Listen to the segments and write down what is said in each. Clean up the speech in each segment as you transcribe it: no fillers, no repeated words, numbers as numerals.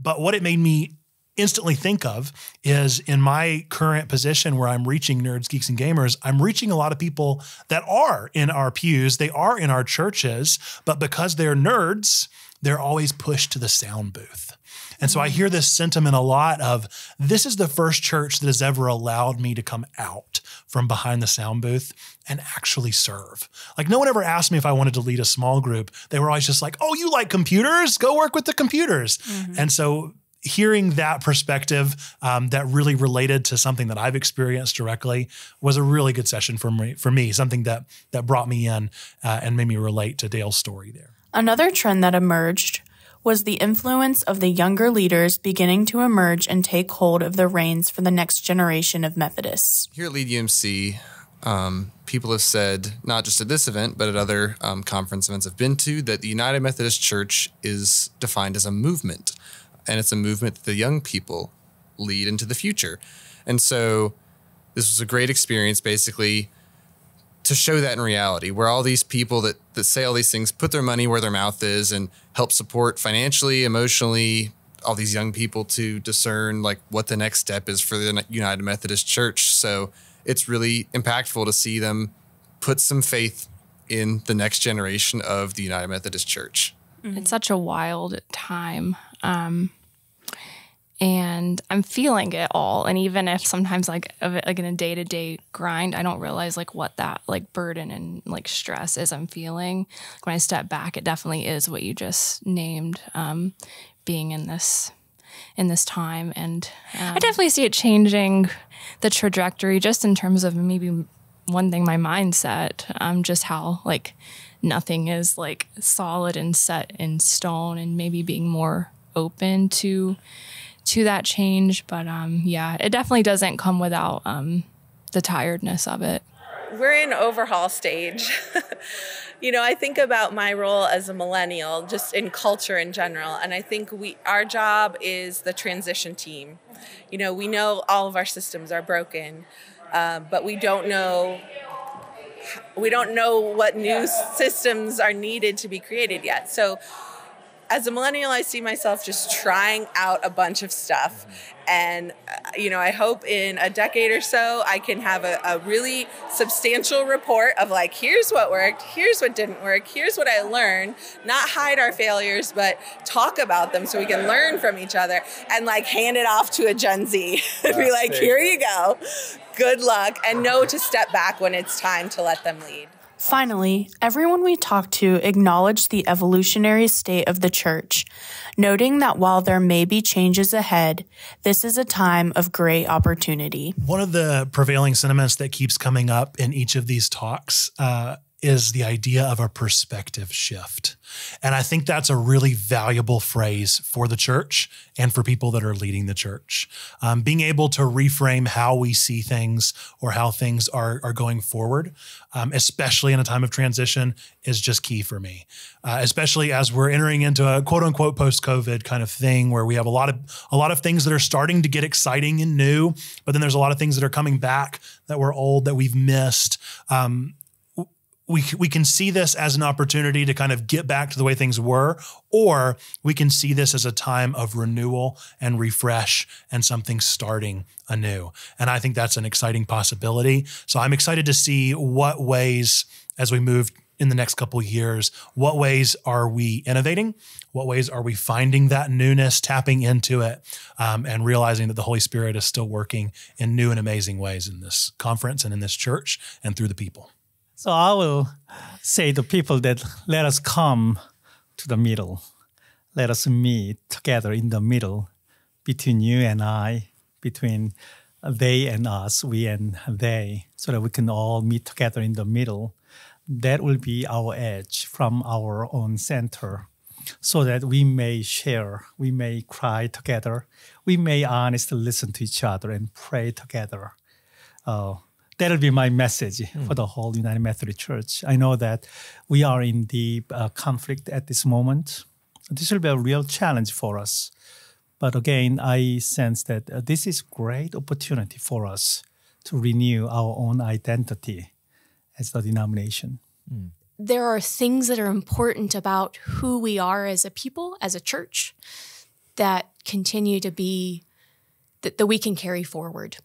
But what it made me instantly think of is in my current position where I'm reaching nerds, geeks, and gamers, I'm reaching a lot of people that are in our pews, they are in our churches, but because they're nerds, they're always pushed to the sound booth. And so I hear this sentiment a lot of, this is the first church that has ever allowed me to come out from behind the sound booth and actually serve. Like, no one ever asked me if I wanted to lead a small group. They were always just like, oh, you like computers? Go work with the computers. And so hearing that perspective that really related to something that I've experienced directly was a really good session for me, something that brought me in and made me relate to Dale's story there. Another trend that emerged was the influence of the younger leaders beginning to emerge and take hold of the reins for the next generation of Methodists. Here at Lead UMC, people have said, not just at this event, but at other conference events I've been to, that the United Methodist Church is defined as a movement. And it's a movement that the young people lead into the future. And so this was a great experience, basically, to show that in reality, where all these people that say all these things put their money where their mouth is and help support financially, emotionally, all these young people to discern like what the next step is for the United Methodist Church. So it's really impactful to see them put some faith in the next generation of the United Methodist Church. It's such a wild time. And I'm feeling it all. And even if sometimes like in a day-to-day grind, I don't realize like what that like burden and like stress is I'm feeling. Like when I step back, it definitely is what you just named, being in this time. And I definitely see it changing the trajectory just in terms of maybe one thing, my mindset, just how like nothing is like solid and set in stone, and maybe being more open to that change. But yeah, it definitely doesn't come without the tiredness of it. We're in overhaul stage. I think about my role as a millennial, just in culture in general, and I think our job is the transition team. We know all of our systems are broken, but we don't know what new systems are needed to be created yet. So as a millennial, I see myself just trying out a bunch of stuff. And, I hope in a decade or so, I can have a really substantial report of like, here's what worked, here's what didn't work, here's what I learned, not hide our failures, but talk about them so we can learn from each other and like hand it off to a Gen Z and be like, here you go, good luck, and know to step back when it's time to let them lead. Finally, everyone we talked to acknowledged the evolutionary state of the church, noting that while there may be changes ahead, this is a time of great opportunity. One of the prevailing sentiments that keeps coming up in each of these talks is the idea of a perspective shift. And I think that's a really valuable phrase for the church and for people that are leading the church. Being able to reframe how we see things or how things are going forward, especially in a time of transition, is just key for me. Especially as we're entering into a quote unquote post-COVID kind of thing where we have a lot of things that are starting to get exciting and new, but then there's a lot of things that are coming back that were old, that we've missed. We can see this as an opportunity to kind of get back to the way things were, or we can see this as a time of renewal and refresh and something starting anew. And I think that's an exciting possibility. So I'm excited to see what ways, as we move in the next couple of years, what ways are we innovating? What ways are we finding that newness, tapping into it, and realizing that the Holy Spirit is still working in new and amazing ways in this conference and in this church and through the people. So I will say to people that let us come to the middle. Let us meet together in the middle between you and I, between they and us, we and they, so that we can all meet together in the middle. That will be our edge from our own center, so that we may share, we may cry together, we may honestly listen to each other and pray together. That'll be my message for the whole United Methodist Church. I know that we are in deep conflict at this moment. This will be a real challenge for us. But again, I sense that this is a great opportunity for us to renew our own identity as the denomination. There are things that are important about who we are as a people, as a church. that continue to be, that we can carry forward.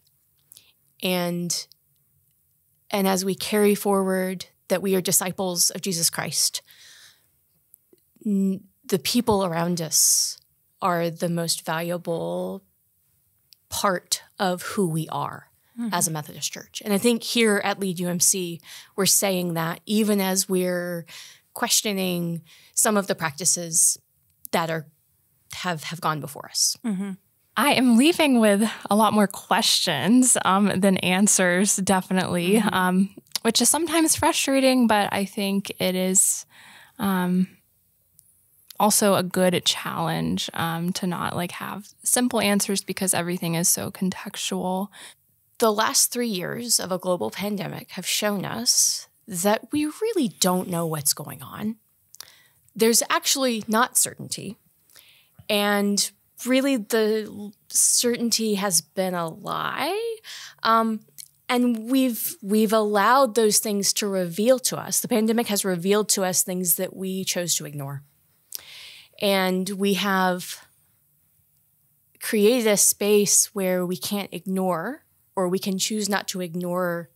And as we carry forward that we are disciples of Jesus Christ, the people around us are the most valuable part of who we are as a Methodist church. And I think here at Lead UMC, we're saying that even as we're questioning some of the practices that have gone before us. I am leaving with a lot more questions than answers, definitely, which is sometimes frustrating, but I think it is also a good challenge to not like have simple answers because everything is so contextual. The last 3 years of a global pandemic have shown us that we really don't know what's going on. There's actually not certainty. And really the certainty has been a lie. And we've allowed those things to reveal to us. The pandemic has revealed to us things that we chose to ignore. And we have created a space where we can't ignore, or we can choose not to ignore,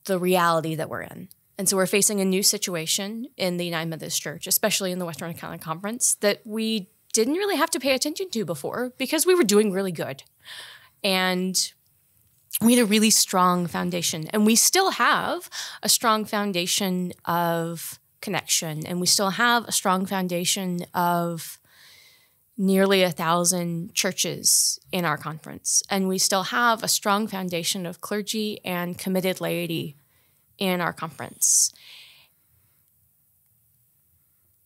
the reality that we're in. And so we're facing a new situation in the United Methodist Church, especially in the Western Atlantic Conference, that we didn't really have to pay attention to before because we were doing really good. And we had a really strong foundation. And we still have a strong foundation of connection. And we still have a strong foundation of nearly 1,000 churches in our conference. And we still have a strong foundation of clergy and committed laity in our conference.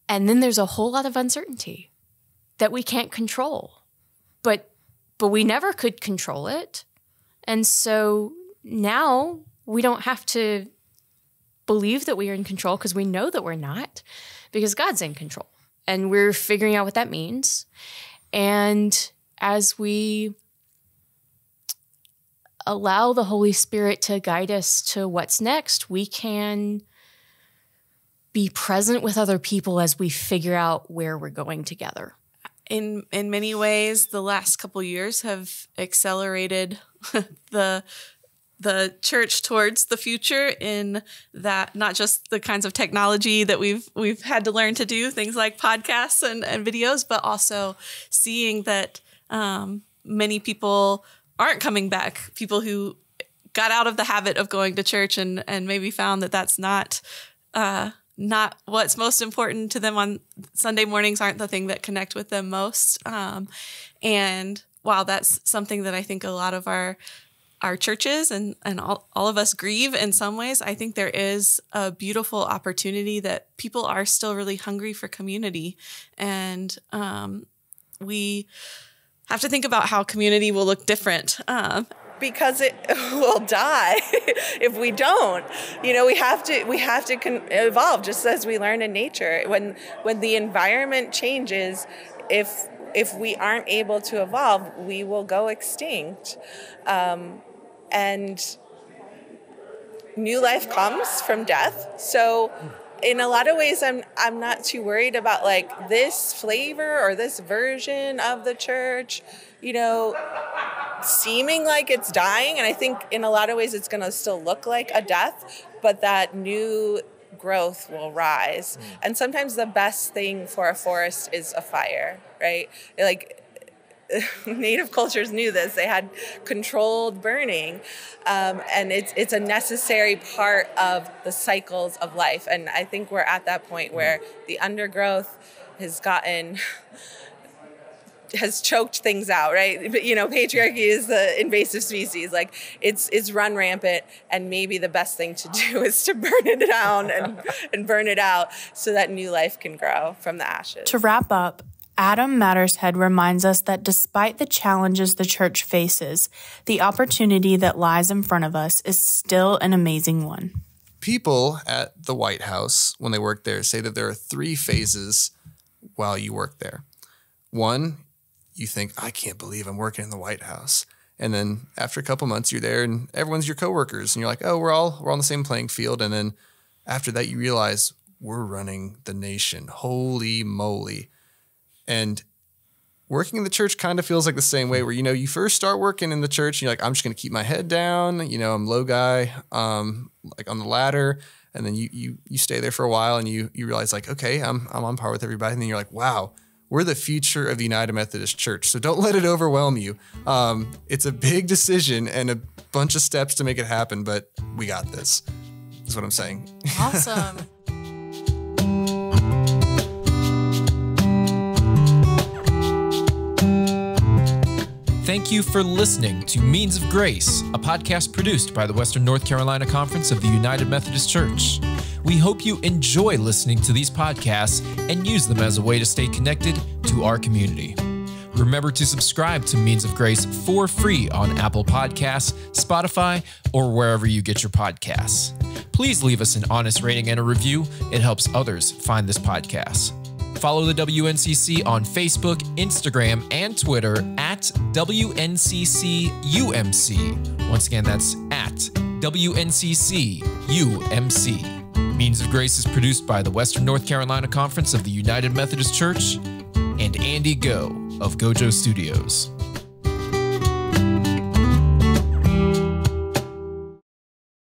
And then there's a whole lot of uncertainty that we can't control. But we never could control it. And so now we don't have to believe that we are in control because we know that we're not, because God's in control. And we're figuring out what that means. And as we allow the Holy Spirit to guide us to what's next, we can be present with other people as we figure out where we're going together. In many ways, the last couple years have accelerated the church towards the future, in that not just the kinds of technology that we've had to learn to do, things like podcasts and videos, but also seeing that many people aren't coming back. People who got out of the habit of going to church and maybe found that that's not what's most important to them on Sunday mornings, aren't the thing that connect with them most. And while that's something that I think a lot of our churches and all of us grieve in some ways, I think there is a beautiful opportunity that people are still really hungry for community. And we have to think about how community will look different. Because it will die if we don't. You know, we have to evolve, just as we learn in nature. When the environment changes, if we aren't able to evolve, we will go extinct. And new life comes from death. So in a lot of ways, I'm not too worried about like this flavor or this version of the church, you know, seeming like it's dying. And I think in a lot of ways it's going to still look like a death, but that new growth will rise. And sometimes the best thing for a forest is a fire, right? Like Native cultures knew this. They had controlled burning, and it's a necessary part of the cycles of life. And I think we're at that point where the undergrowth has choked things out, right? But, you know, patriarchy is the invasive species. Like it's run rampant, and maybe the best thing to do is to burn it down and burn it out so that new life can grow from the ashes. To wrap up, Adam Mattershead reminds us that despite the challenges the church faces, the opportunity that lies in front of us is still an amazing one. People at the White House, when they work there, say that there are 3 phases while you work there. One, you think, I can't believe I'm working in the White House. And then after a couple months, you're there and everyone's your coworkers. And you're like, oh, we're on the same playing field. And then after that, you realize we're running the nation. Holy moly. And working in the church kind of feels like the same way where, you first start working in the church and you're like, I'm just going to keep my head down. I'm low guy, like on the ladder. And then you stay there for a while and you realize like, okay, I'm on par with everybody. And then you're like, wow, we're the future of the United Methodist Church. So don't let it overwhelm you. It's a big decision and a bunch of steps to make it happen, but we got this. Is what I'm saying. Awesome. Thank you for listening to Means of Grace, a podcast produced by the Western North Carolina Conference of the United Methodist Church. We hope you enjoy listening to these podcasts and use them as a way to stay connected to our community. Remember to subscribe to Means of Grace for free on Apple Podcasts, Spotify, or wherever you get your podcasts. Please leave us an honest rating and a review. It helps others find this podcast. Follow the WNCC on Facebook, Instagram, and Twitter at WNCCUMC. Once again, that's at WNCCUMC. Means of Grace is produced by the Western North Carolina Conference of the United Methodist Church and Andy Go of Gojo Studios.